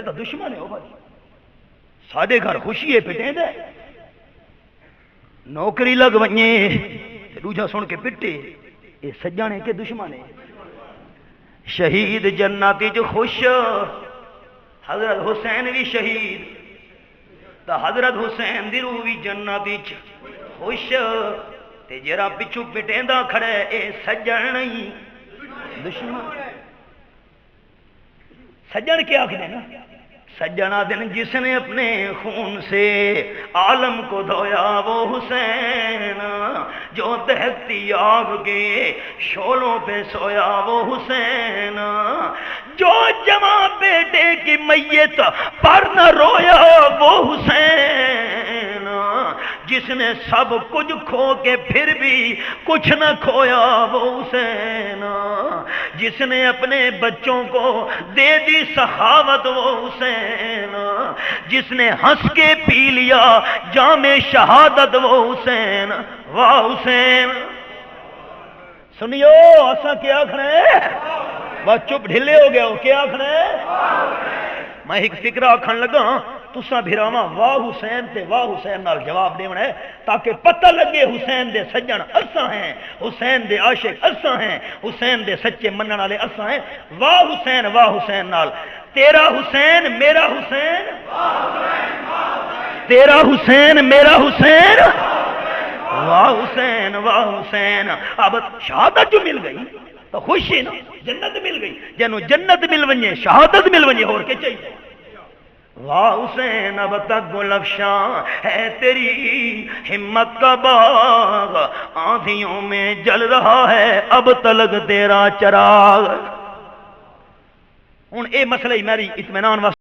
تو دشمن ہے. بھائی ساڈے گھر خوشی ہے پٹیں دے نوکری لگ ونجے دوجا سن کے پٹے. یہ سجن ہے کہ دشمن ہے؟ شہید جنت وچ خوش حضرت حسین بھی شہید تا حضرت حسین دی روح بھی جنت وچ خوش تے جرا پچھو پٹیندا کھڑا ہے اے سجن نہیں دشمن. سجن کیا آخر نا؟ سجن دن جس نے اپنے خون سے عالم کو دھویا وہ حسین، جو دہتی آگ کے شعلوں پہ سویا وہ حسین، جو جمع بیٹے کی میت پر نہ رویا وہ حسین، جس نے سب کچھ کھو کے پھر بھی کچھ نہ کھویا وہ حسین، جس نے اپنے بچوں کو دے دی سخاوت وہ حسین، جس نے ہنس کے پی لیا جام شہادت وہ حسین. واہ حسین. سنیو اسا کیا کھڑے بس چپ ڈھلے ہو گیا ہو. کیا کھڑے میں ایک فکر آکھن لگا تساں بھراواں واہ حسین تے واہ حسین نال جواب دیونا ہے تاکہ پتہ لگے حسین دے سجن اساں ہیں، حسین دے عاشق اساں ہیں، حسین دے سچے منن والے اساں ہیں. واہ حسین نال تیرا حسین میرا حسین، تیرا حسین میرا حسین. واہ حسین. اب شہادت جو مل گئی تو خوشی نا، جنت مل گئی. جنوں جنت مل ونجے شہادت مل ونجے اور کے چاہیے. واہ حسین اب تک گل افشاں ہے تیری ہمت کا باغ، آندھیوں میں جل رہا ہے اب تلک تیرا چراغ. ہوں اے مسئلہ ہی میری اطمینان